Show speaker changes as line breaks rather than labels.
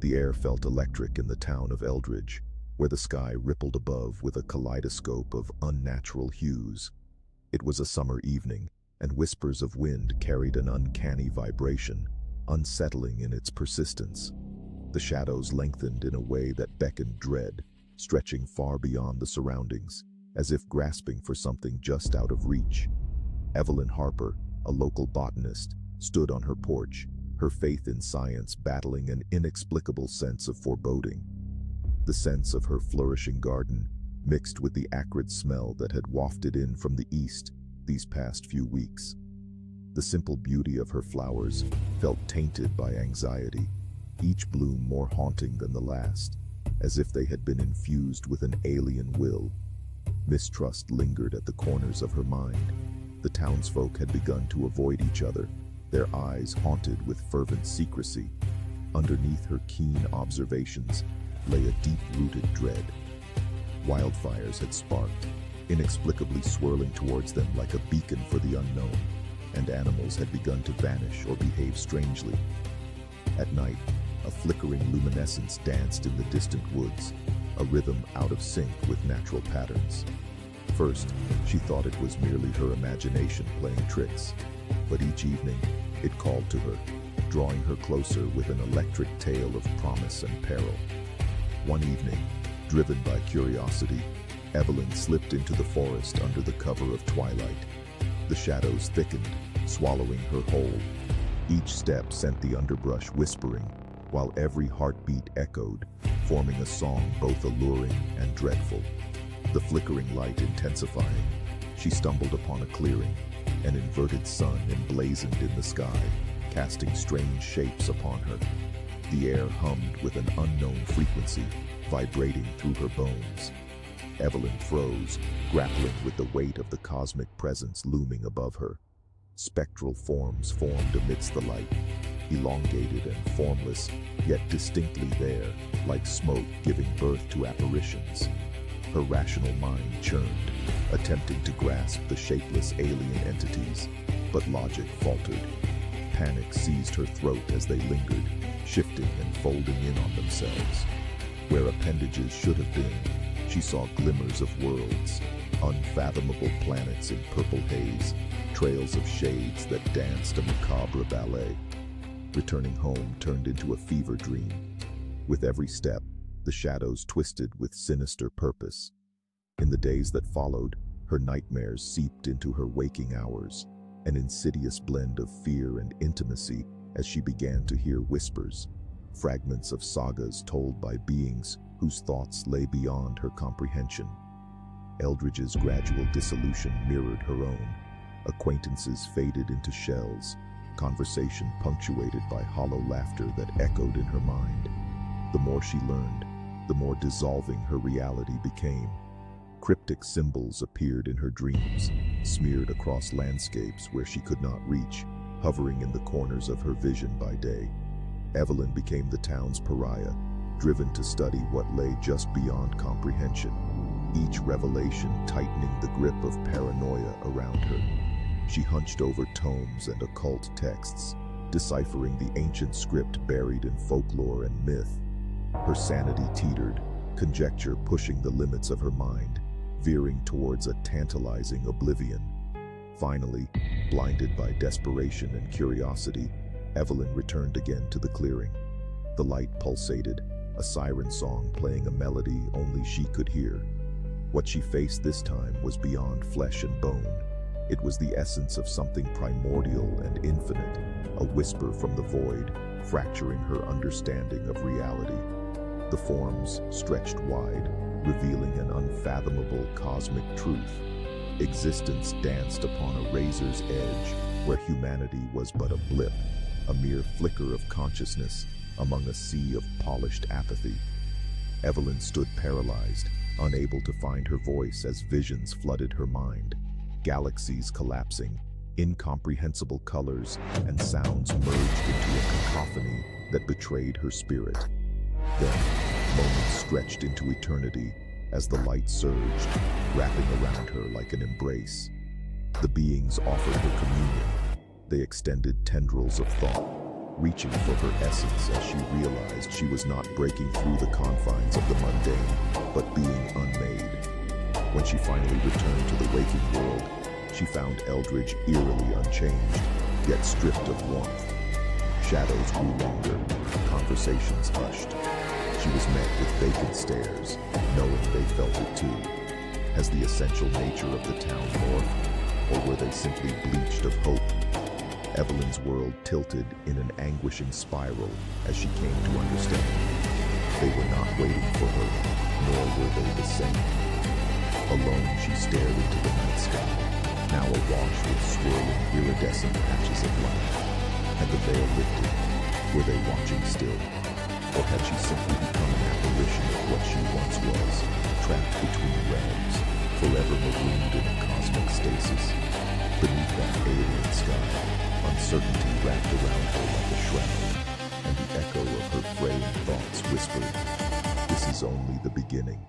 The air felt electric in the town of Eldridge, where the sky rippled above with a kaleidoscope of unnatural hues. It was a summer evening, and whispers of wind carried an uncanny vibration, unsettling in its persistence. The shadows lengthened in a way that beckoned dread, stretching far beyond the surroundings, as if grasping for something just out of reach. Evelyn Harper, a local botanist, stood on her porch, her faith in science battling an inexplicable sense of foreboding. The sense of her flourishing garden, mixed with the acrid smell that had wafted in from the east these past few weeks. The simple beauty of her flowers felt tainted by anxiety, each bloom more haunting than the last, as if they had been infused with an alien will. Mistrust lingered at the corners of her mind. The townsfolk had begun to avoid each other, their eyes haunted with fervent secrecy. Underneath her keen observations lay a deep-rooted dread. Wildfires had sparked, inexplicably swirling towards them like a beacon for the unknown, and animals had begun to vanish or behave strangely. At night, a flickering luminescence danced in the distant woods, a rhythm out of sync with natural patterns. First, she thought it was merely her imagination playing tricks, but each evening it called to her, drawing her closer with an electric tale of promise and peril. One evening, driven by curiosity, Evelyn slipped into the forest under the cover of twilight. The shadows thickened, swallowing her whole. Each step sent the underbrush whispering, while every heartbeat echoed, forming a song both alluring and dreadful. The flickering light intensifying, she stumbled upon a clearing, an inverted sun emblazoned in the sky, casting strange shapes upon her. The air hummed with an unknown frequency, vibrating through her bones. Evelyn froze, grappling with the weight of the cosmic presence looming above her. Spectral forms formed amidst the light, elongated and formless, yet distinctly there, like smoke giving birth to apparitions. Her rational mind churned, attempting to grasp the shapeless alien entities, but logic faltered. Panic seized her throat as they lingered, shifting and folding in on themselves. Where appendages should have been, she saw glimmers of worlds, unfathomable planets in purple haze, trails of shades that danced a macabre ballet. Returning home turned into a fever dream. With every step, the shadows twisted with sinister purpose. In the days that followed, her nightmares seeped into her waking hours, an insidious blend of fear and intimacy as she began to hear whispers, fragments of sagas told by beings whose thoughts lay beyond her comprehension. Eldridge's gradual dissolution mirrored her own. Acquaintances faded into shells, conversation punctuated by hollow laughter that echoed in her mind. The more she learned, the more dissolving her reality became. Cryptic symbols appeared in her dreams, smeared across landscapes where she could not reach, hovering in the corners of her vision by day. Evelyn became the town's pariah, driven to study what lay just beyond comprehension, each revelation tightening the grip of paranoia around her. She hunched over tomes and occult texts, deciphering the ancient script buried in folklore and myth. Her sanity teetered, conjecture pushing the limits of her mind, veering towards a tantalizing oblivion. Finally, blinded by desperation and curiosity, Evelyn returned again to the clearing. The light pulsated, a siren song playing a melody only she could hear. What she faced this time was beyond flesh and bone. It was the essence of something primordial and infinite, a whisper from the void, fracturing her understanding of reality. The forms stretched wide, revealing an unfathomable cosmic truth. Existence danced upon a razor's edge, where humanity was but a blip, a mere flicker of consciousness among a sea of polished apathy. Evelyn stood paralyzed, unable to find her voice as visions flooded her mind. Galaxies collapsing, incomprehensible colors and sounds merged into a cacophony that betrayed her spirit. Then, moments stretched into eternity as the light surged, wrapping around her like an embrace. The beings offered her communion. They extended tendrils of thought, reaching for her essence as she realized she was not breaking through the confines of the mundane, but being unmade. When she finally returned to the waking world, she found Eldridge eerily unchanged, yet stripped of warmth. Shadows grew longer, conversations hushed. She was met with vacant stares, knowing they felt it too. Has the essential nature of the town morphed, or were they simply bleached of hope? Evelyn's world tilted in an anguishing spiral as she came to understand. They were not waiting for her, nor were they the same. Alone, she stared into the night sky, now awash with swirling, iridescent patches of light. Had the veil lifted? Were they watching still? Or had she simply become an apparition of what she once was, trapped between realms, forever marooned in a cosmic stasis? Beneath that alien sky, uncertainty wrapped around her like a shroud, and the echo of her fraying thoughts whispered, "This is only the beginning."